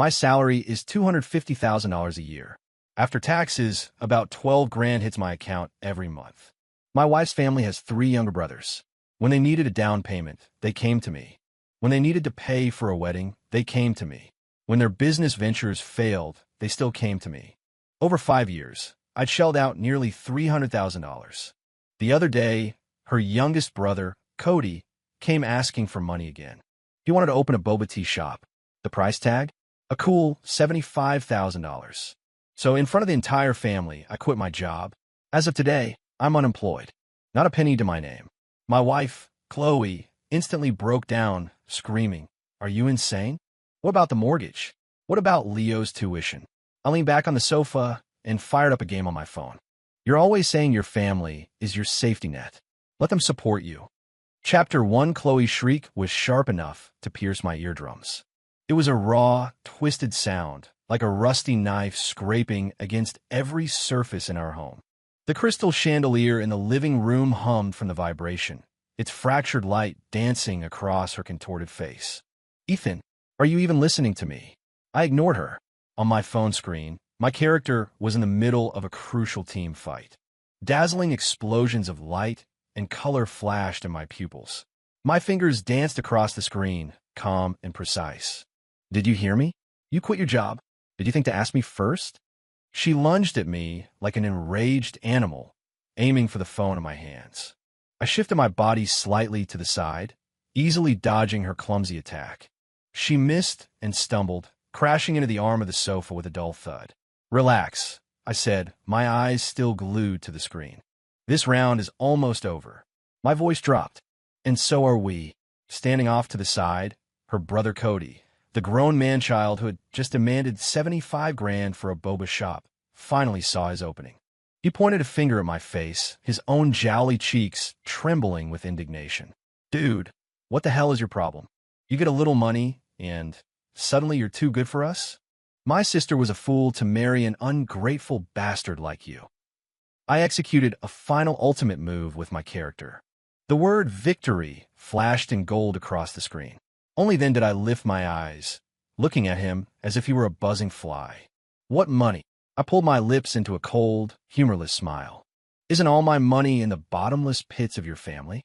My salary is $250,000 a year. After taxes, about 12 grand hits my account every month. My wife's family has 3 younger brothers. When they needed a down payment, they came to me. When they needed to pay for a wedding, they came to me. When their business ventures failed, they still came to me. Over 5 years, I'd shelled out nearly $300,000. The other day, her youngest brother, Cody, came asking for money again. He wanted to open a boba tea shop. The price tag? A cool $75,000. So in front of the entire family, I quit my job. As of today, I'm unemployed. Not a penny to my name. My wife, Chloe, instantly broke down, screaming, "Are you insane? What about the mortgage? What about Leo's tuition?" I leaned back on the sofa and fired up a game on my phone. You're always saying your family is your safety net. Let them support you. Chapter 1. Chloe's shriek was sharp enough to pierce my eardrums. It was a raw, twisted sound, like a rusty knife scraping against every surface in our home. The crystal chandelier in the living room hummed from the vibration, its fractured light dancing across her contorted face. "Ethan, are you even listening to me?" I ignored her. On my phone screen, my character was in the middle of a crucial team fight. Dazzling explosions of light and color flashed in my pupils. My fingers danced across the screen, calm and precise. "Did you hear me? You quit your job. Did you think to ask me first?" She lunged at me like an enraged animal, aiming for the phone in my hands. I shifted my body slightly to the side, easily dodging her clumsy attack. She missed and stumbled, crashing into the arm of the sofa with a dull thud. "Relax," I said, my eyes still glued to the screen. "This round is almost over." My voice dropped. "And so are we." Standing off to the side, her brother Cody, the grown man-child who had just demanded 75 grand for a boba shop, finally saw his opening. He pointed a finger at my face, his own jowly cheeks trembling with indignation. "Dude, what the hell is your problem? You get a little money, and suddenly you're too good for us? My sister was a fool to marry an ungrateful bastard like you." I executed a final ultimate move with my character. The word victory flashed in gold across the screen. Only then did I lift my eyes, looking at him as if he were a buzzing fly. "What money?" I pulled my lips into a cold, humorless smile. "Isn't all my money in the bottomless pits of your family?"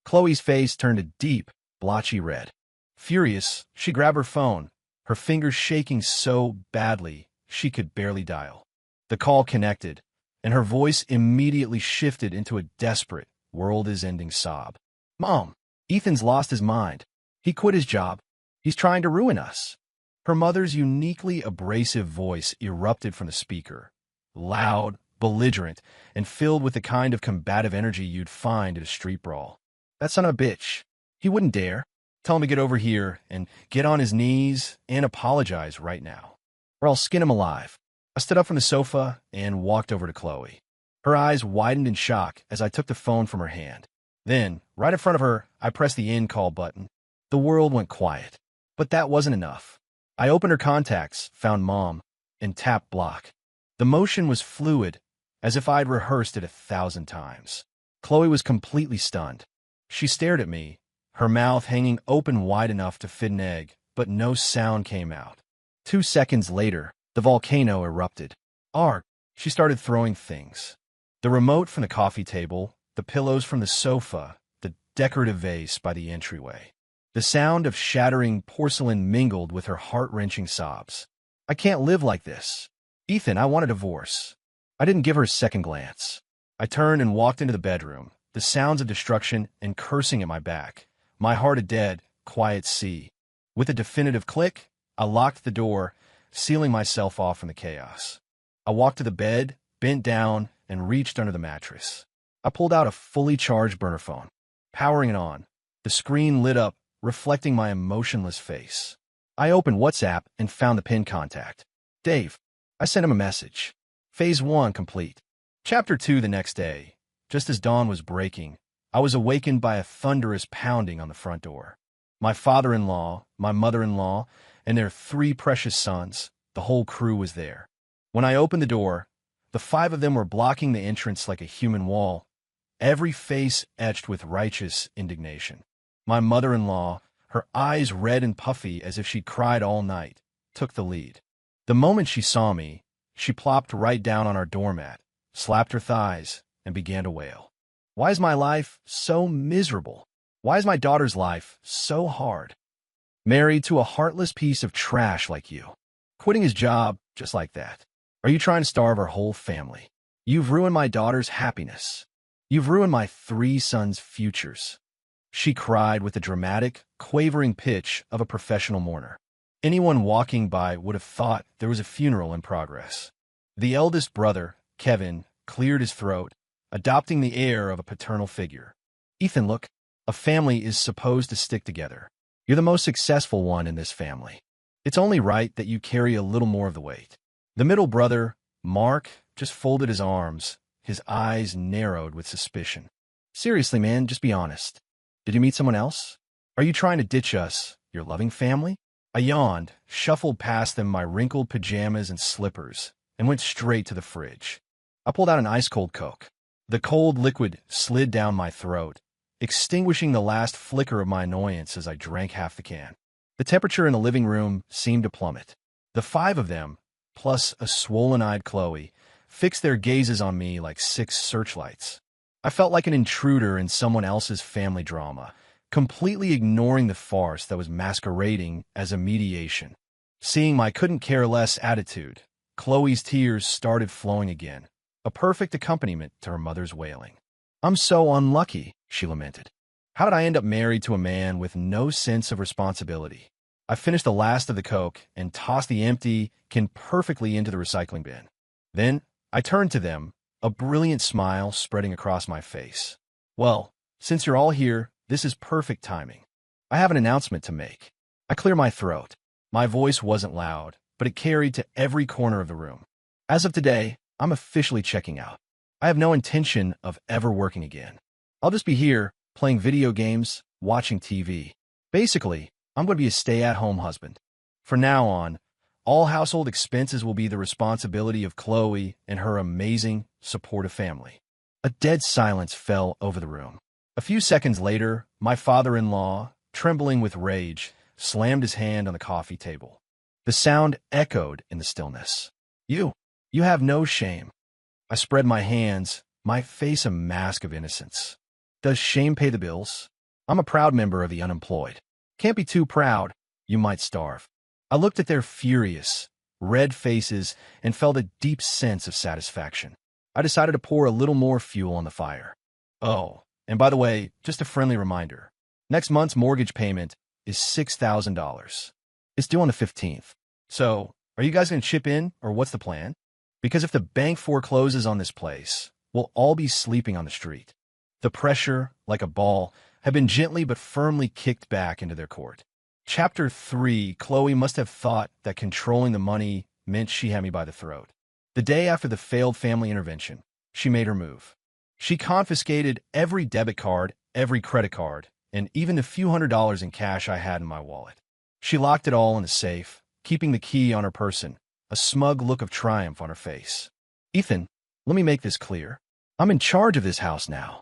Chloe's face turned a deep, blotchy red. Furious, she grabbed her phone, her fingers shaking so badly she could barely dial. The call connected, and her voice immediately shifted into a desperate, world-is-ending sob. "Mom, Ethan's lost his mind. He quit his job. He's trying to ruin us." Her mother's uniquely abrasive voice erupted from the speaker, loud, belligerent, and filled with the kind of combative energy you'd find at a street brawl. "That son of a bitch. He wouldn't dare. Tell him to get over here and get on his knees and apologize right now, or I'll skin him alive." I stood up from the sofa and walked over to Chloe. Her eyes widened in shock as I took the phone from her hand. Then, right in front of her, I pressed the end call button. The world went quiet. But that wasn't enough. I opened her contacts, found Mom, and tapped block. The motion was fluid, as if I'd rehearsed it 1,000 times. Chloe was completely stunned. She stared at me, her mouth hanging open wide enough to fit an egg, but no sound came out. 2 seconds later, the volcano erupted. Arg! She started throwing things. The remote from the coffee table, the pillows from the sofa, the decorative vase by the entryway. The sound of shattering porcelain mingled with her heart-wrenching sobs. "I can't live like this. Ethan, I want a divorce." I didn't give her a second glance. I turned and walked into the bedroom, the sounds of destruction and cursing at my back, my heart a dead, quiet sea. With a definitive click, I locked the door, sealing myself off from the chaos. I walked to the bed, bent down, and reached under the mattress. I pulled out a fully charged burner phone. Powering it on, the screen lit up, reflecting my emotionless face. I opened WhatsApp and found the pinned contact. "Dave." I sent him a message. Phase 1 complete. Chapter 2 the next day. Just as dawn was breaking, I was awakened by a thunderous pounding on the front door. My father-in-law, my mother-in-law, and their 3 precious sons, the whole crew was there. When I opened the door, the 5 of them were blocking the entrance like a human wall, every face etched with righteous indignation. My mother-in-law, her eyes red and puffy as if she'd cried all night, took the lead. The moment she saw me, she plopped right down on our doormat, slapped her thighs, and began to wail. Why is my life so miserable? Why is my daughter's life so hard? Married to a heartless piece of trash like you. Quitting his job just like that. Are you trying to starve our whole family? You've ruined my daughter's happiness. You've ruined my 3 sons' futures. She cried with the dramatic, quavering pitch of a professional mourner. Anyone walking by would have thought there was a funeral in progress. The eldest brother, Kevin, cleared his throat, adopting the air of a paternal figure. Ethan, look, a family is supposed to stick together. You're the most successful one in this family. It's only right that you carry a little more of the weight. The middle brother, Mark, just folded his arms, his eyes narrowed with suspicion. Seriously, man, just be honest. Did you meet someone else? Are you trying to ditch us, your loving family? I yawned, shuffled past them my wrinkled pajamas and slippers, and went straight to the fridge. I pulled out an ice-cold Coke. The cold liquid slid down my throat, extinguishing the last flicker of my annoyance as I drank half the can. The temperature in the living room seemed to plummet. The 5 of them, plus a swollen-eyed Chloe, fixed their gazes on me like 6 searchlights. I felt like an intruder in someone else's family drama, completely ignoring the farce that was masquerading as a mediation. Seeing my couldn't-care-less attitude, Chloe's tears started flowing again, a perfect accompaniment to her mother's wailing. I'm so unlucky, she lamented. How did I end up married to a man with no sense of responsibility? I finished the last of the Coke and tossed the empty can perfectly into the recycling bin. Then I turned to them, a brilliant smile spreading across my face. Well, since you're all here, this is perfect timing. I have an announcement to make. I clear my throat. My voice wasn't loud, but it carried to every corner of the room. As of today, I'm officially checking out. I have no intention of ever working again. I'll just be here, playing video games, watching TV. Basically, I'm going to be a stay-at-home husband. From now on, all household expenses will be the responsibility of Chloe and her amazing, supportive family. A dead silence fell over the room. A few seconds later, my father-in-law, trembling with rage, slammed his hand on the coffee table. The sound echoed in the stillness. You have no shame. I spread my hands, my face a mask of innocence. Does shame pay the bills? I'm a proud member of the unemployed. Can't be too proud, you might starve. I looked at their furious, red faces and felt a deep sense of satisfaction. I decided to pour a little more fuel on the fire. Oh, and by the way, just a friendly reminder. Next month's mortgage payment is $6,000. It's due on the 15th. So, are you guys going to chip in, or what's the plan? Because if the bank forecloses on this place, we'll all be sleeping on the street. The pressure, like a ball, had been gently but firmly kicked back into their court. Chapter 3, Chloe must have thought that controlling the money meant she had me by the throat. The day after the failed family intervention, she made her move. She confiscated every debit card, every credit card, and even the few $100s in cash I had in my wallet. She locked it all in a safe, keeping the key on her person, a smug look of triumph on her face. Ethan, let me make this clear. I'm in charge of this house now.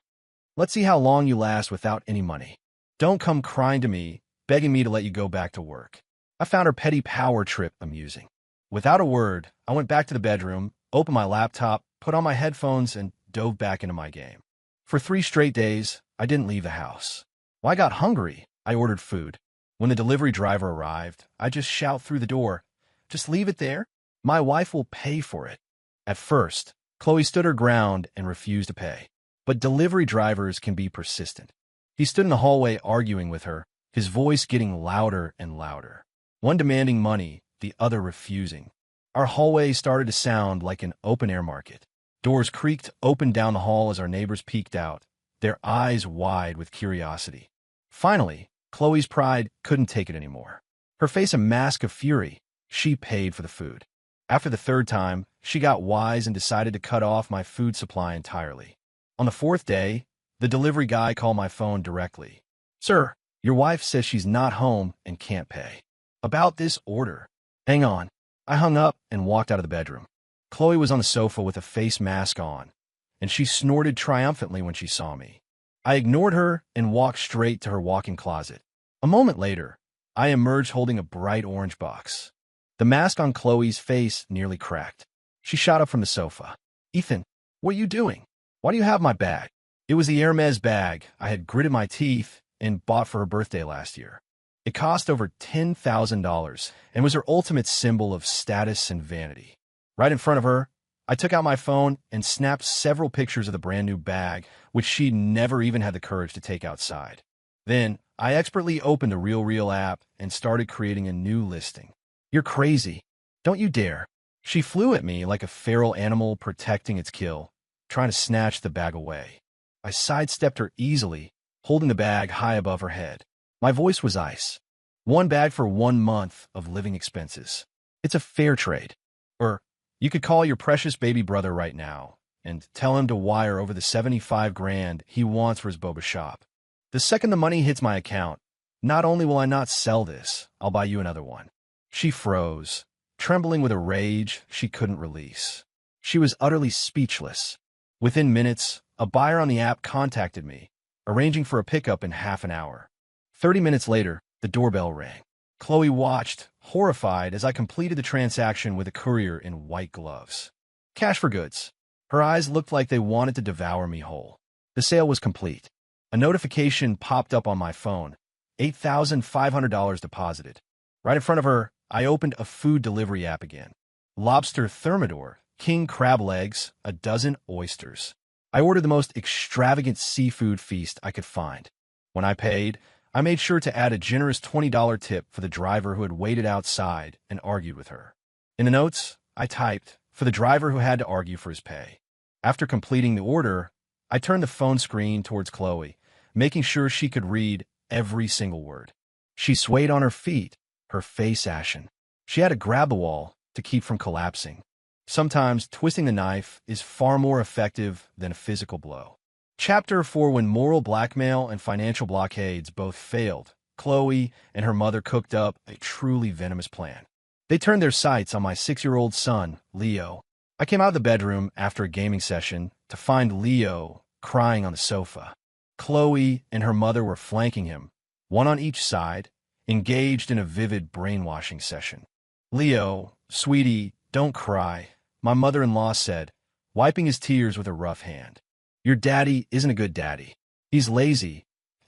Let's see how long you last without any money. Don't come crying to me, begging me to let you go back to work. I found her petty power trip amusing. Without a word, I went back to the bedroom, opened my laptop, put on my headphones, and dove back into my game. For 3 straight days, I didn't leave the house. When I got hungry, I ordered food. When the delivery driver arrived, I just shout through the door, "Just leave it there. My wife will pay for it." At first, Chloe stood her ground and refused to pay. But delivery drivers can be persistent. He stood in the hallway arguing with her, his voice getting louder and louder. One demanding money, the other refusing. Our hallway started to sound like an open-air market. Doors creaked open down the hall as our neighbors peeked out, their eyes wide with curiosity. Finally, Chloe's pride couldn't take it anymore. Her face a mask of fury, she paid for the food. After the 3rd time, she got wise and decided to cut off my food supply entirely. On the 4th day, the delivery guy called my phone directly. "Sir, your wife says she's not home and can't pay. About this order." "Hang on." I hung up and walked out of the bedroom. Chloe was on the sofa with a face mask on, and she snorted triumphantly when she saw me. I ignored her and walked straight to her walk-in closet. A moment later, I emerged holding a bright orange box. The mask on Chloe's face nearly cracked. She shot up from the sofa. "Ethan, what are you doing? Why do you have my bag?" It was the Hermes bag I had gritted my teeth and bought for her birthday last year. It cost over $10,000 and was her ultimate symbol of status and vanity. Right in front of her, I took out my phone and snapped several pictures of the brand new bag, which she'd never even had the courage to take outside. Then, I expertly opened the RealReal app and started creating a new listing. "You're crazy. Don't you dare." She flew at me like a feral animal protecting its kill, trying to snatch the bag away. I sidestepped her easily, holding the bag high above her head. My voice was ice. "One bag for 1 month of living expenses. It's a fair trade. Or, you could call your precious baby brother right now and tell him to wire over the 75 grand he wants for his boba shop. The second the money hits my account, not only will I not sell this, I'll buy you another one." She froze, trembling with a rage she couldn't release. She was utterly speechless. Within minutes, a buyer on the app contacted me, arranging for a pickup in half an hour. 30 minutes later, the doorbell rang. Chloe watched, horrified, as I completed the transaction with a courier in white gloves. Cash for goods. Her eyes looked like they wanted to devour me whole. The sale was complete. A notification popped up on my phone. $8,500 deposited. Right in front of her, I opened a food delivery app again. Lobster thermidor, king crab legs, a dozen oysters. I ordered the most extravagant seafood feast I could find. When I paid, I made sure to add a generous $20 tip for the driver who had waited outside and argued with her. In the notes, I typed, "For the driver who had to argue for his pay." After completing the order, I turned the phone screen towards Chloe, making sure she could read every single word. She swayed on her feet, her face ashen. She had to grab the wall to keep from collapsing. Sometimes twisting the knife is far more effective than a physical blow. Chapter 4: When moral blackmail and financial blockades both failed, Chloe and her mother cooked up a truly venomous plan. They turned their sights on my 6-year-old son, Leo. I came out of the bedroom after a gaming session to find Leo crying on the sofa. Chloe and her mother were flanking him, one on each side, engaged in a vivid brainwashing session. "Leo, sweetie, don't cry," my mother-in-law said, wiping his tears with a rough hand. "Your daddy isn't a good daddy. He's lazy.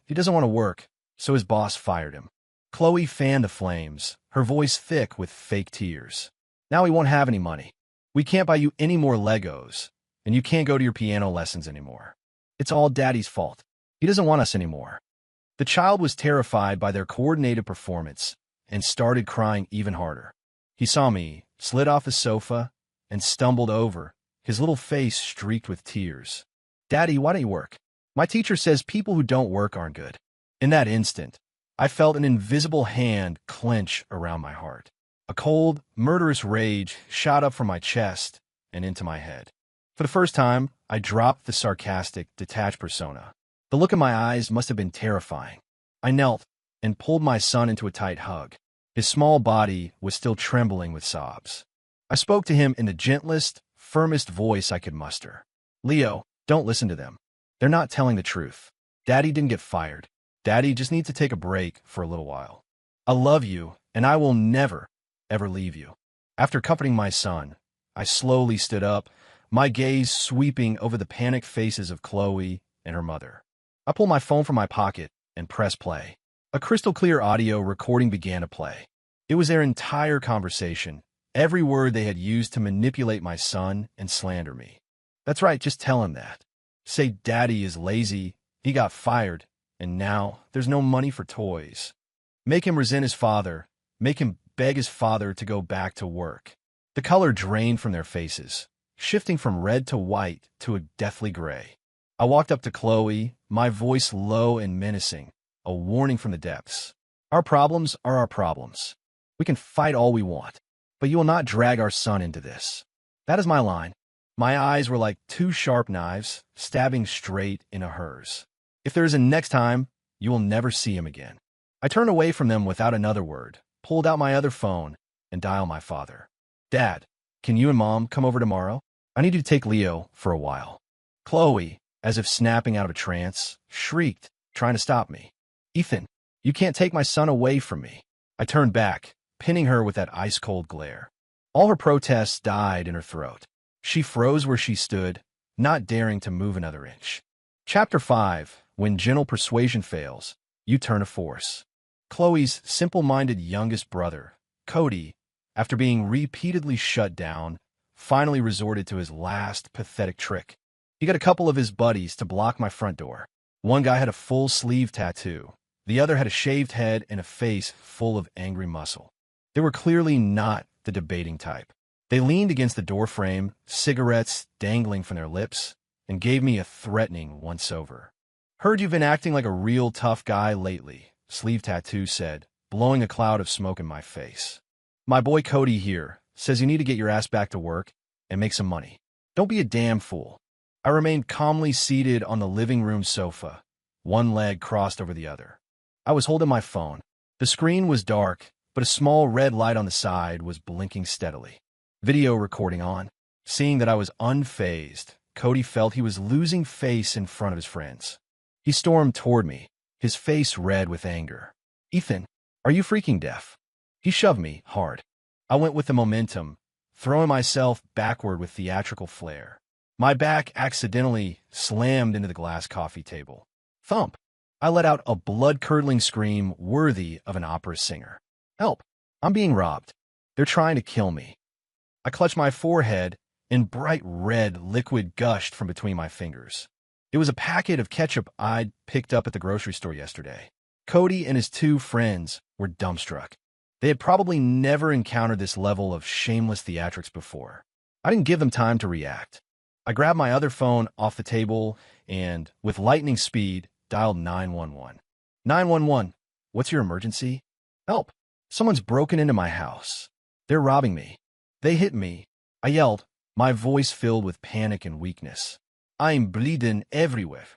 He doesn't want to work, so his boss fired him." Chloe fanned the flames, her voice thick with fake tears. "Now he won't have any money. We can't buy you any more Legos, and you can't go to your piano lessons anymore. It's all Daddy's fault. He doesn't want us anymore." The child was terrified by their coordinated performance and started crying even harder. He saw me, slid off the sofa, and stumbled over, his little face streaked with tears. "Daddy, why don't you work? My teacher says people who don't work aren't good." In that instant, I felt an invisible hand clench around my heart. A cold, murderous rage shot up from my chest and into my head. For the first time, I dropped the sarcastic, detached persona. The look in my eyes must have been terrifying. I knelt and pulled my son into a tight hug. His small body was still trembling with sobs. I spoke to him in the gentlest, firmest voice I could muster. "Leo, don't listen to them. They're not telling the truth. Daddy didn't get fired. Daddy just needs to take a break for a little while. I love you, and I will never, ever leave you." After comforting my son, I slowly stood up, my gaze sweeping over the panicked faces of Chloe and her mother. I pulled my phone from my pocket and pressed play. A crystal-clear audio recording began to play. It was their entire conversation, every word they had used to manipulate my son and slander me. "That's right, just tell him that. Say Daddy is lazy, he got fired, and now there's no money for toys. Make him resent his father, make him beg his father to go back to work." The color drained from their faces, shifting from red to white to a deathly gray. I walked up to Chloe, my voice low and menacing, a warning from the depths. "Our problems are our problems. We can fight all we want, but you will not drag our son into this." That is my line. My eyes were like two sharp knives, stabbing straight into hers. If there is a next time, you will never see him again. I turned away from them without another word, pulled out my other phone, and dialed my father. "Dad, can you and Mom come over tomorrow? I need you to take Leo for a while." Chloe, as if snapping out of a trance, shrieked, trying to stop me. "Ethan, you can't take my son away from me." I turned back, pinning her with that ice-cold glare. All her protests died in her throat. She froze where she stood, not daring to move another inch. Chapter 5. When gentle persuasion fails, you turn to force. Chloe's simple-minded youngest brother, Cody, after being repeatedly shut down, finally resorted to his last pathetic trick. He got a couple of his buddies to block my front door. One guy had a full sleeve tattoo. The other had a shaved head and a face full of angry muscle. They were clearly not the debating type. They leaned against the doorframe, cigarettes dangling from their lips, and gave me a threatening once-over. "Heard you've been acting like a real tough guy lately," Sleeve Tattoo said, blowing a cloud of smoke in my face. "My boy Cody here says you need to get your ass back to work and make some money. Don't be a damn fool." I remained calmly seated on the living room sofa, one leg crossed over the other. I was holding my phone. The screen was dark, but a small red light on the side was blinking steadily. Video recording on. Seeing that I was unfazed, Cody felt he was losing face in front of his friends. He stormed toward me, his face red with anger. "Ethan, are you freaking deaf?" He shoved me hard. I went with the momentum, throwing myself backward with theatrical flair. My back accidentally slammed into the glass coffee table. Thump! I let out a blood-curdling scream worthy of an opera singer. "Help! I'm being robbed. They're trying to kill me." I clutched my forehead, and bright red liquid gushed from between my fingers. It was a packet of ketchup I'd picked up at the grocery store yesterday. Cody and his two friends were dumbstruck. They had probably never encountered this level of shameless theatrics before. I didn't give them time to react. I grabbed my other phone off the table and, with lightning speed, dialed 911. 911, what's your emergency? Help! Someone's broken into my house. They're robbing me. They hit me. I yelled, my voice filled with panic and weakness. I'm bleeding everywhere.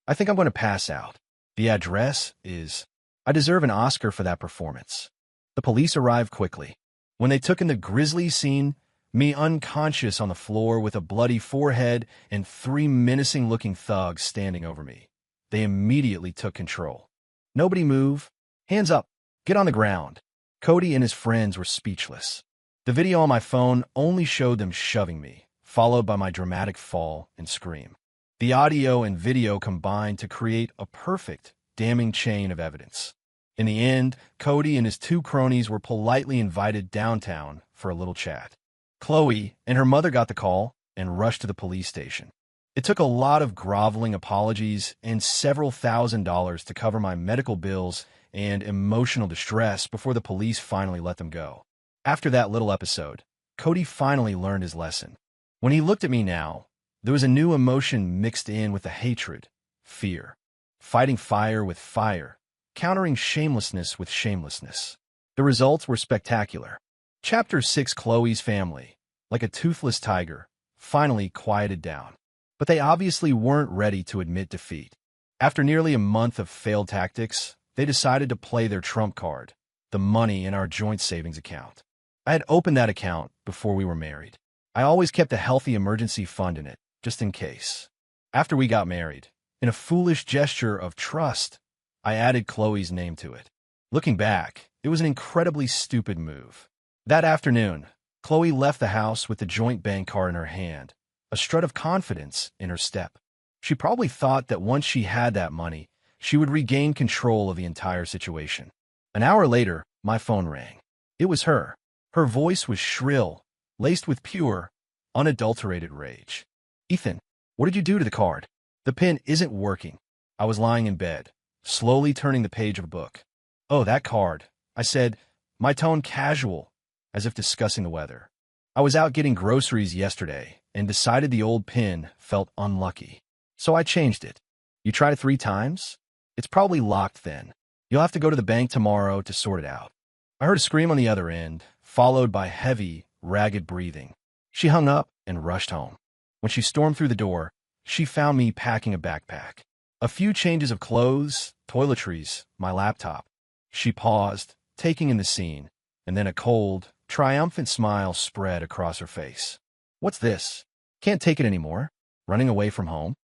I think I'm going to pass out. The address is... I deserve an Oscar for that performance. The police arrived quickly. When they took in the grisly scene, me unconscious on the floor with a bloody forehead and three menacing-looking thugs standing over me, they immediately took control. Nobody move. Hands up. Get on the ground. Cody and his friends were speechless. The video on my phone only showed them shoving me, followed by my dramatic fall and scream. The audio and video combined to create a perfect, damning chain of evidence. In the end, Cody and his two cronies were politely invited downtown for a little chat. Chloe and her mother got the call and rushed to the police station. It took a lot of groveling apologies and several $1,000s to cover my medical bills and emotional distress before the police finally let them go. After that little episode, Cody finally learned his lesson. When he looked at me now, there was a new emotion mixed in with the hatred, fear, fighting fire with fire, countering shamelessness with shamelessness. The results were spectacular. Chapter 6. Chloe's family, like a toothless tiger, finally quieted down. But they obviously weren't ready to admit defeat. After nearly a month of failed tactics, they decided to play their trump card, the money in our joint savings account. I had opened that account before we were married. I always kept a healthy emergency fund in it, just in case. After we got married, in a foolish gesture of trust, I added Chloe's name to it. Looking back, it was an incredibly stupid move. That afternoon, Chloe left the house with the joint bank card in her hand, a strut of confidence in her step. She probably thought that once she had that money, she would regain control of the entire situation. An hour later, my phone rang. It was her. Her voice was shrill, laced with pure, unadulterated rage. "Ethan, what did you do to the card? The pin isn't working." I was lying in bed, slowly turning the page of a book. "Oh, that card," I said, my tone casual, as if discussing the weather. "I was out getting groceries yesterday and decided the old pin felt unlucky. So I changed it." "You tried it 3 times? It's probably locked then. You'll have to go to the bank tomorrow to sort it out." I heard a scream on the other end, followed by heavy, ragged breathing. She hung up and rushed home. When she stormed through the door, she found me packing a backpack. A few changes of clothes, toiletries, my laptop. She paused, taking in the scene, and then a cold, triumphant smile spread across her face. "What's this? Can't take it anymore? Running away from home?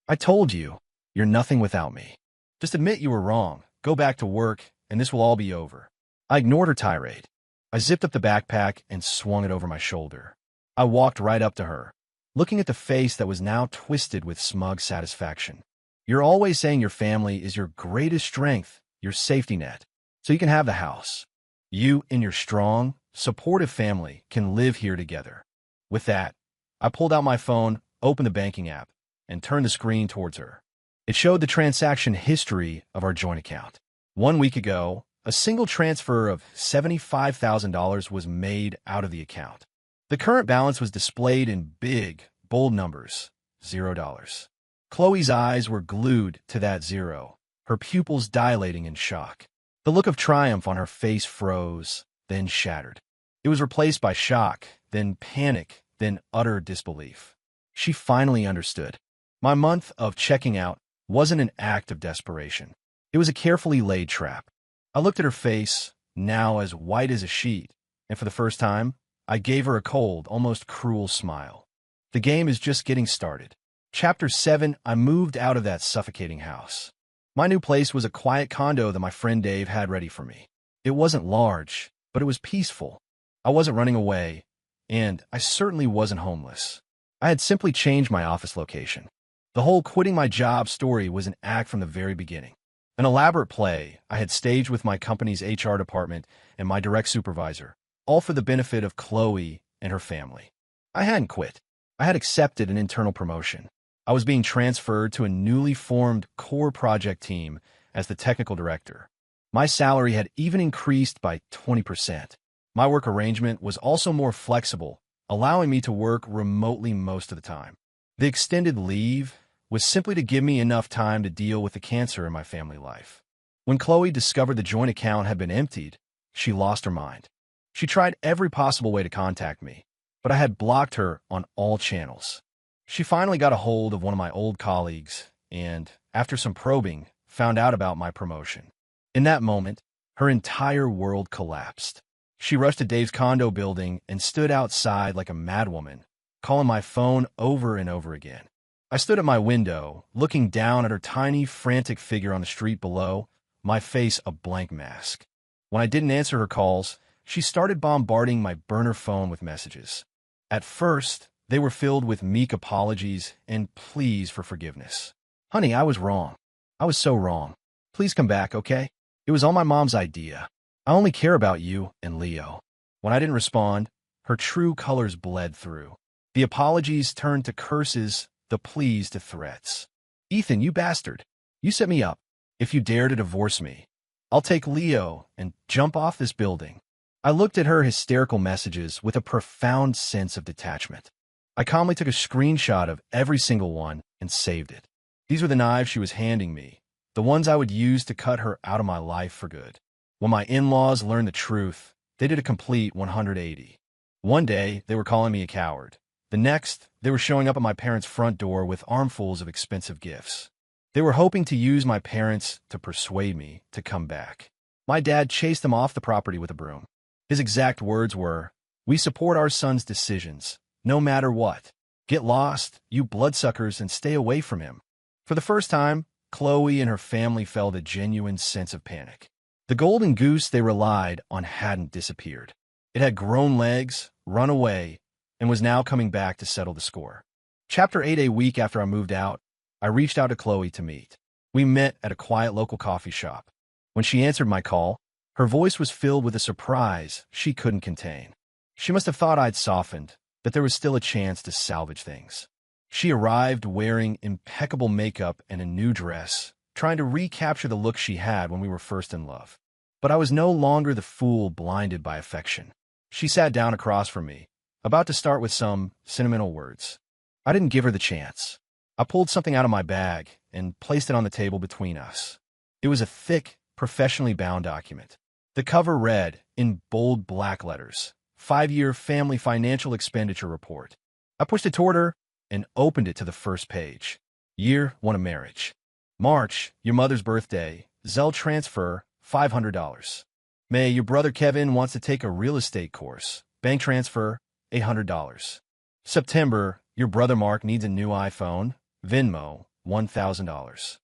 I told you, you're nothing without me. Just admit you were wrong, go back to work, and this will all be over." I ignored her tirade. I zipped up the backpack and swung it over my shoulder. I walked right up to her, looking at the face that was now twisted with smug satisfaction. You're always saying your family is your greatest strength, your safety net, so you can have the house. You and your strong, supportive family can live here together. With that, I pulled out my phone, opened the banking app, and turned the screen towards her. It showed the transaction history of our joint account. 1 week ago, a single transfer of $75,000 was made out of the account. The current balance was displayed in big, bold numbers, $0. Chloe's eyes were glued to that zero, her pupils dilating in shock. The look of triumph on her face froze, then shattered. It was replaced by shock, then panic, then utter disbelief. She finally understood. My month of checking out wasn't an act of desperation. It was a carefully laid trap. I looked at her face, now as white as a sheet, and for the first time, I gave her a cold, almost cruel smile. The game is just getting started. Chapter 7, I moved out of that suffocating house. My new place was a quiet condo that my friend Dave had ready for me. It wasn't large, but it was peaceful. I wasn't running away, and I certainly wasn't homeless. I had simply changed my office location. The whole quitting my job story was an act from the very beginning. An elaborate play I had staged with my company's HR department and my direct supervisor, all for the benefit of Chloe and her family. I hadn't quit. I had accepted an internal promotion. I was being transferred to a newly formed core project team as the technical director. My salary had even increased by 20%. My work arrangement was also more flexible, allowing me to work remotely most of the time. The extended leave was simply to give me enough time to deal with the cancer in my family life. When Chloe discovered the joint account had been emptied, she lost her mind. She tried every possible way to contact me, but I had blocked her on all channels. She finally got a hold of one of my old colleagues and, after some probing, found out about my promotion. In that moment, her entire world collapsed. She rushed to Dave's condo building and stood outside like a madwoman, calling my phone over and over again. I stood at my window, looking down at her tiny, frantic figure on the street below, my face a blank mask. When I didn't answer her calls, she started bombarding my burner phone with messages. At first, they were filled with meek apologies and pleas for forgiveness. Honey, I was wrong. I was so wrong. Please come back, okay? It was all my mom's idea. I only care about you and Leo. When I didn't respond, her true colors bled through. The apologies turned to curses, the pleas to threats. Ethan, you bastard. You set me up. If you dare to divorce me, I'll take Leo and jump off this building. I looked at her hysterical messages with a profound sense of detachment. I calmly took a screenshot of every single one and saved it. These were the knives she was handing me, the ones I would use to cut her out of my life for good. When my in-laws learned the truth, they did a complete 180. One day, they were calling me a coward. The next, they were showing up at my parents' front door with armfuls of expensive gifts. They were hoping to use my parents to persuade me to come back. My dad chased them off the property with a broom. His exact words were, "We support our son's decisions, no matter what. Get lost, you bloodsuckers, and stay away from him." For the first time, Chloe and her family felt a genuine sense of panic. The golden goose they relied on hadn't disappeared. It had grown legs, run away, and was now coming back to settle the score. Chapter 8, a week after I moved out, I reached out to Chloe to meet. We met at a quiet local coffee shop. When she answered my call, her voice was filled with a surprise she couldn't contain. She must have thought I'd softened, that there was still a chance to salvage things. She arrived wearing impeccable makeup and a new dress, trying to recapture the look she had when we were first in love. But I was no longer the fool blinded by affection. She sat down across from me, about to start with some sentimental words. I didn't give her the chance. I pulled something out of my bag and placed it on the table between us. It was a thick, professionally bound document. The cover read, in bold black letters, 5-year family financial expenditure report. I pushed it toward her and opened it to the first page. Year, 1 of marriage. March, your mother's birthday. Zelle transfer, $500. May, your brother Kevin wants to take a real estate course. Bank transfer, $800. September, your brother Mark needs a new iPhone. Venmo, $1,000.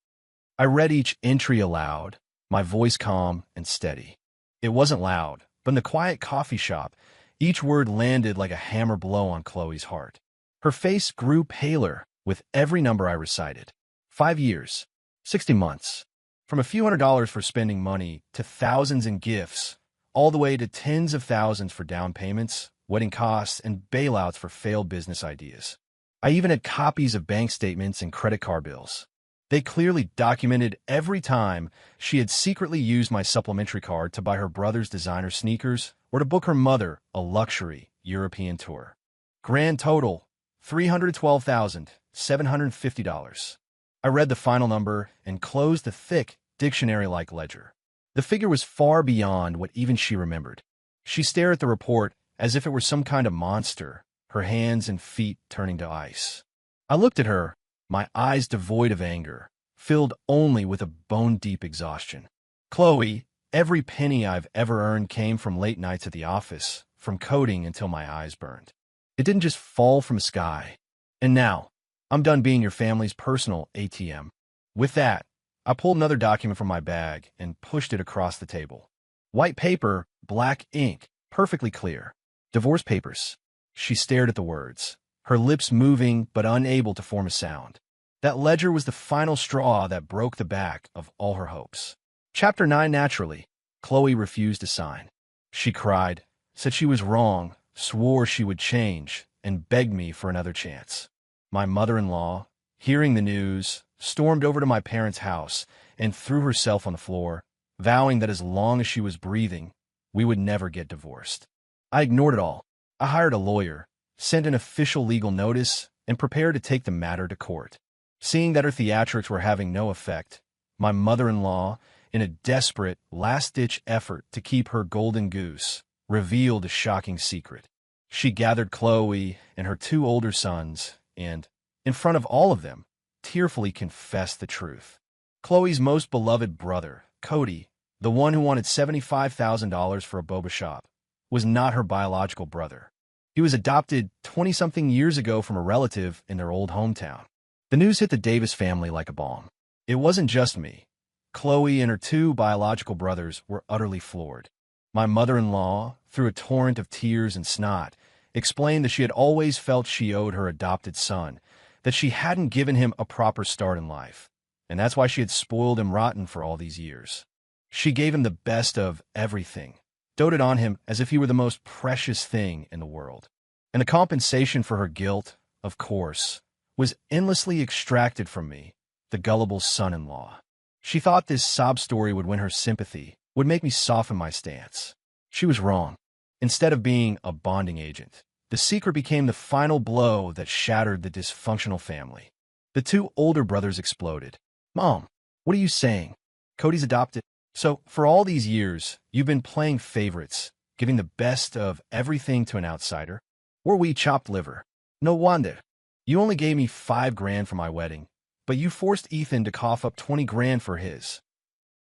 I read each entry aloud, my voice calm and steady. It wasn't loud, But in the quiet coffee shop, each word landed like a hammer blow on Chloe's heart. Her face grew paler with every number I recited. 5 years, 60 months. From a few $100s for spending money to thousands in gifts, all the way to tens of thousands for down payments, wedding costs, and bailouts for failed business ideas. I even had copies of bank statements and credit card bills. They clearly documented every time she had secretly used my supplementary card to buy her brother's designer sneakers or to book her mother a luxury European tour. Grand total, $312,750. I read the final number and closed the thick, dictionary-like ledger. The figure was far beyond what even she remembered. She stared at the report as if it were some kind of monster, her hands and feet turning to ice. I looked at her, my eyes devoid of anger, filled only with a bone-deep exhaustion. Chloe, every penny I've ever earned came from late nights at the office, from coding until my eyes burned. It didn't just fall from the sky. And now, I'm done being your family's personal ATM. With that, I pulled another document from my bag and pushed it across the table. White paper, black ink, perfectly clear. Divorce papers. She stared at the words, her lips moving but unable to form a sound. That ledger was the final straw that broke the back of all her hopes. Chapter 9. Naturally, Chloe refused to sign. She cried, said she was wrong, swore she would change, and begged me for another chance. My mother-in-law, hearing the news, stormed over to my parents' house and threw herself on the floor, vowing that as long as she was breathing, we would never get divorced. I ignored it all. I hired a lawyer, sent an official legal notice, and prepared to take the matter to court. Seeing that her theatrics were having no effect, my mother-in-law, in a desperate, last-ditch effort to keep her golden goose, revealed a shocking secret. She gathered Chloe and her 2 older sons and, in front of all of them, tearfully confessed the truth. Chloe's most beloved brother, Cody, the one who wanted $75,000 for a boba shop, was not her biological brother. He was adopted 20-something years ago from a relative in their old hometown. The news hit the Davis family like a bomb. It wasn't just me. Chloe and her 2 biological brothers were utterly floored. My mother-in-law, through a torrent of tears and snot, explained that she had always felt she owed her adopted son, that she hadn't given him a proper start in life, and that's why she had spoiled him rotten for all these years. She gave him the best of everything, doted on him as if he were the most precious thing in the world. And the compensation for her guilt, of course, was endlessly extracted from me, the gullible son-in-law. She thought this sob story would win her sympathy, would make me soften my stance. She was wrong. Instead of being a bonding agent, the secret became the final blow that shattered the dysfunctional family. The 2 older brothers exploded. "Mom, what are you saying? Cody's adopted. So, for all these years, you've been playing favorites, giving the best of everything to an outsider? Or we chopped liver? No wonder. You only gave me $5,000 for my wedding, but you forced Ethan to cough up $20,000 for his.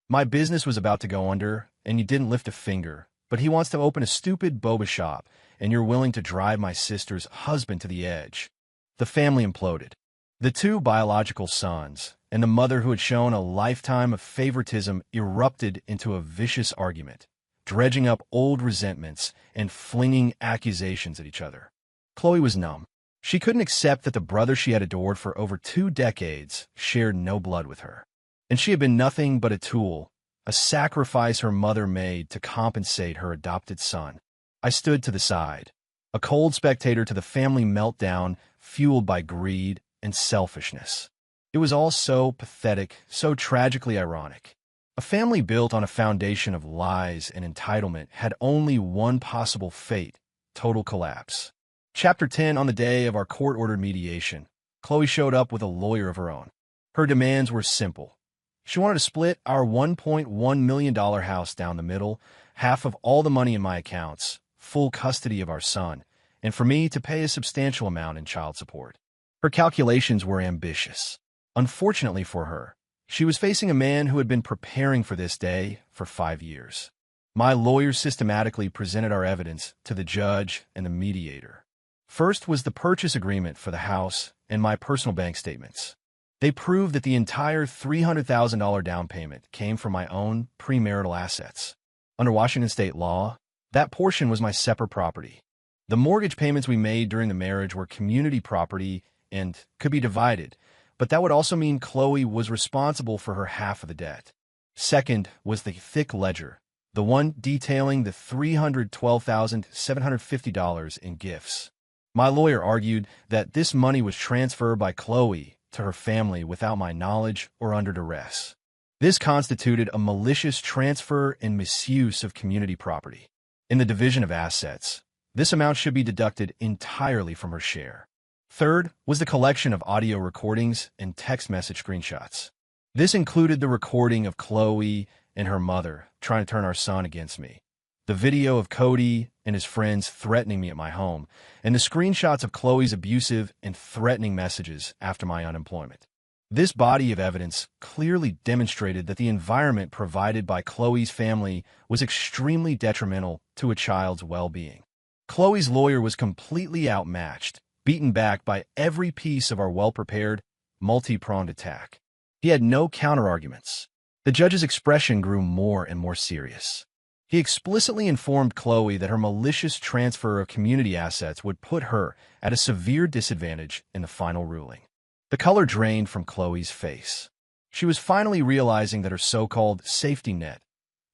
My business was about to go under, and you didn't lift a finger, but he wants to open a stupid boba shop, and you're willing to drive my sister's husband to the edge." The family imploded. The 2 biological sons and the mother who had shown a lifetime of favoritism erupted into a vicious argument, dredging up old resentments and flinging accusations at each other. Chloe was numb. She couldn't accept that the brother she had adored for over 2 decades shared no blood with her. And she had been nothing but a tool, a sacrifice her mother made to compensate her adopted son. I stood to the side, a cold spectator to the family meltdown fueled by greed and selfishness. It was all so pathetic, so tragically ironic. A family built on a foundation of lies and entitlement had only one possible fate: total collapse. Chapter 10. On the day of our court-ordered mediation, Chloe showed up with a lawyer of her own. Her demands were simple. She wanted to split our $1.1 million house down the middle, half of all the money in my accounts, full custody of our son, and for me to pay a substantial amount in child support. Her calculations were ambitious. Unfortunately for her, she was facing a man who had been preparing for this day for 5 years. My lawyers systematically presented our evidence to the judge and the mediator. First was the purchase agreement for the house and my personal bank statements. They proved that the entire $300,000 down payment came from my own premarital assets. Under Washington state law, That portion was my separate property. The mortgage payments we made during the marriage were community property and could be divided, but that would also mean Chloe was responsible for her half of the debt. Second was the thick ledger, the one detailing the $312,750 in gifts. My lawyer argued that this money was transferred by Chloe to her family without my knowledge or under duress. This constituted a malicious transfer and misuse of community property. In the division of assets, this amount should be deducted entirely from her share. Third was the collection of audio recordings and text message screenshots. This included the recording of Chloe and her mother trying to turn our son against me, the video of Cody and his friends threatening me at my home, and the screenshots of Chloe's abusive and threatening messages after my unemployment. This body of evidence clearly demonstrated that the environment provided by Chloe's family was extremely detrimental to a child's well-being. Chloe's lawyer was completely outmatched, beaten back by every piece of our well-prepared, multi-pronged attack. He had no counterarguments. The judge's expression grew more and more serious. He explicitly informed Chloe that her malicious transfer of community assets would put her at a severe disadvantage in the final ruling. The color drained from Chloe's face. She was finally realizing that her so-called safety net,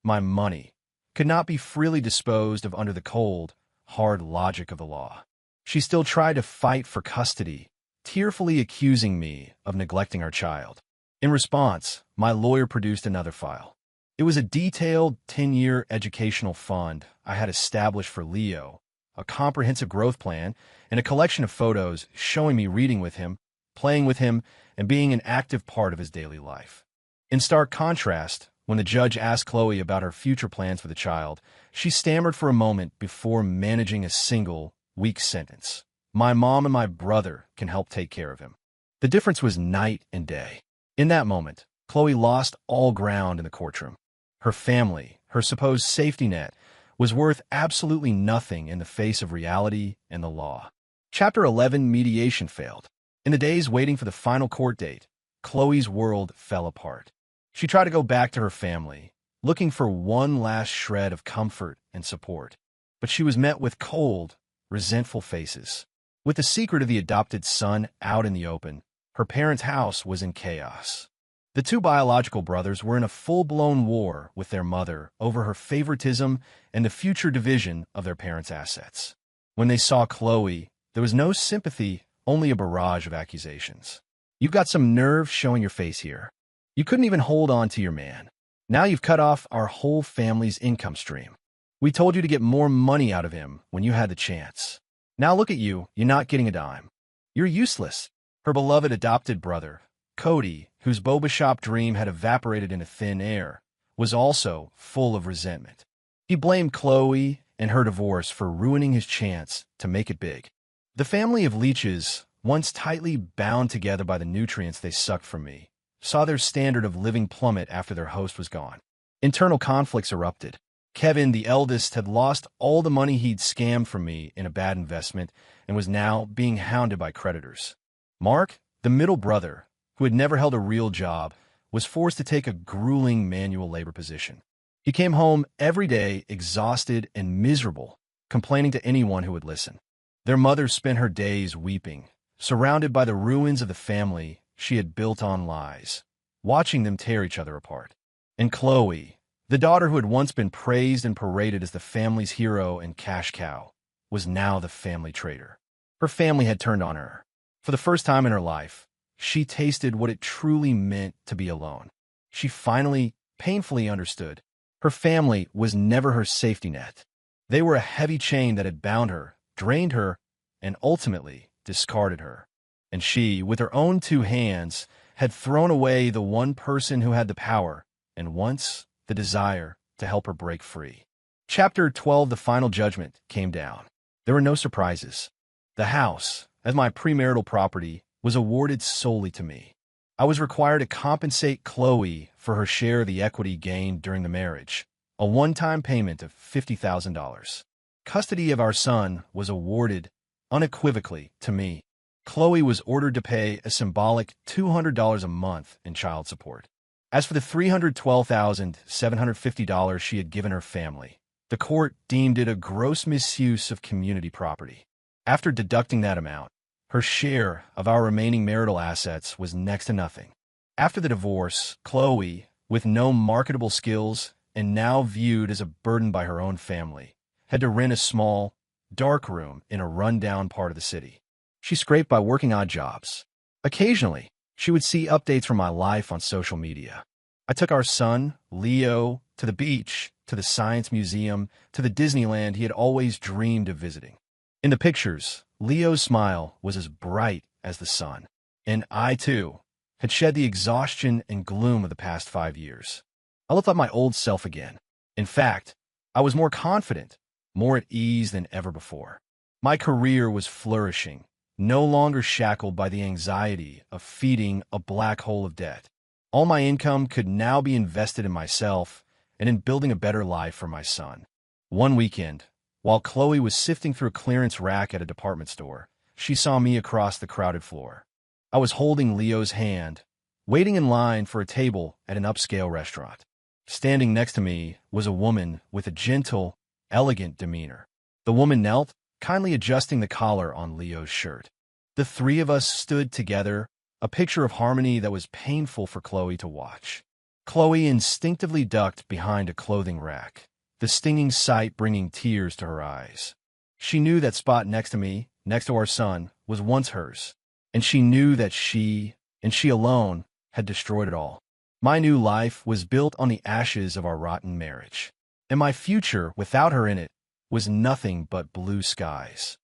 my money, could not be freely disposed of under the cold, hard logic of the law. She still tried to fight for custody, tearfully accusing me of neglecting our child. In response, my lawyer produced another file. It was a detailed 10-year educational fund I had established for Leo, a comprehensive growth plan, and a collection of photos showing me reading with him, playing with him, and being an active part of his daily life. In stark contrast, when the judge asked Chloe about her future plans for the child, she stammered for a moment before managing a single, weak sentence. My mom and my brother can help take care of him. The difference was night and day. In that moment, Chloe lost all ground in the courtroom. Her family, her supposed safety net, was worth absolutely nothing in the face of reality and the law. Chapter 11, mediation failed. In the days waiting for the final court date, Chloe's world fell apart. She tried to go back to her family, looking for one last shred of comfort and support. But she was met with cold, resentful faces. With the secret of the adopted son out in the open, her parents' house was in chaos. The two biological brothers were in a full-blown war with their mother over her favoritism and the future division of their parents' assets. When they saw Chloe, there was no sympathy, only a barrage of accusations. "You've got some nerve showing your face here. You couldn't even hold on to your man. Now you've cut off our whole family's income stream. We told you to get more money out of him when you had the chance. Now look at you, you're not getting a dime. You're useless." Her beloved adopted brother, Cody, whose boba shop dream had evaporated into thin air, was also full of resentment. He blamed Chloe and her divorce for ruining his chance to make it big. The family of leeches, once tightly bound together by the nutrients they sucked from me, saw their standard of living plummet after their host was gone. Internal conflicts erupted. Kevin, the eldest, had lost all the money he'd scammed from me in a bad investment and was now being hounded by creditors. Mark, the middle brother, who had never held a real job, was forced to take a grueling manual labor position. He came home every day exhausted and miserable, complaining to anyone who would listen. Their mother spent her days weeping, surrounded by the ruins of the family she had built on lies, watching them tear each other apart. And Chloe, the daughter who had once been praised and paraded as the family's hero and cash cow, was now the family traitor. Her family had turned on her. For the first time in her life, she tasted what it truly meant to be alone. She finally, painfully understood. Her family was never her safety net. They were a heavy chain that had bound her, drained her, and ultimately discarded her. And she, with her own two hands, had thrown away the one person who had the power, and once the desire, to help her break free. Chapter 12, the final judgment, came down. There were no surprises. The house, as my premarital property, was awarded solely to me. I was required to compensate Chloe for her share of the equity gained during the marriage, a one-time payment of $50,000. Custody of our son was awarded unequivocally to me. Chloe was ordered to pay a symbolic $200 a month in child support. As for the $312,750 she had given her family, The court deemed it a gross misuse of community property. After deducting that amount, her share of our remaining marital assets was next to nothing. After the divorce, Chloe, with no marketable skills and now viewed as a burden by her own family, had to rent a small, dark room in a rundown part of the city. She scraped by working odd jobs. Occasionally, she would see updates from my life on social media. I took our son, Leo, to the beach, to the science museum, to the Disneyland he had always dreamed of visiting. In the pictures, Leo's smile was as bright as the sun, and I, too, had shed the exhaustion and gloom of the past 5 years. I looked like my old self again. In fact, I was more confident, more at ease than ever before. My career was flourishing, no longer shackled by the anxiety of feeding a black hole of debt. All my income could now be invested in myself and in building a better life for my son. One weekend, while Chloe was sifting through a clearance rack at a department store, she saw me across the crowded floor. I was holding Leo's hand, waiting in line for a table at an upscale restaurant. Standing next to me was a woman with a gentle, elegant demeanor. The woman knelt, kindly adjusting the collar on Leo's shirt. The three of us stood together, a picture of harmony that was painful for Chloe to watch. Chloe instinctively ducked behind a clothing rack, the stinging sight bringing tears to her eyes. She knew that spot next to me, next to our son, was once hers, and she knew that she, and she alone, had destroyed it all. My new life was built on the ashes of our rotten marriage, and my future, without her in it, was nothing but blue skies.